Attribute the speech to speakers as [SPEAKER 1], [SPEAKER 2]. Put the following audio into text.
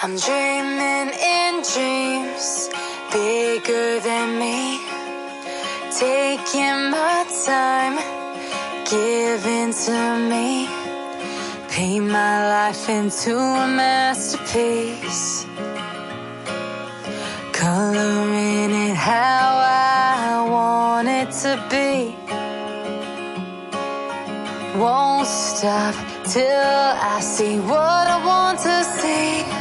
[SPEAKER 1] I'm dreaming in dreams bigger than me, taking my time, giving to me, paint my life into a masterpiece, coloring it how I want it to be. Won't stop till I see what I want to see.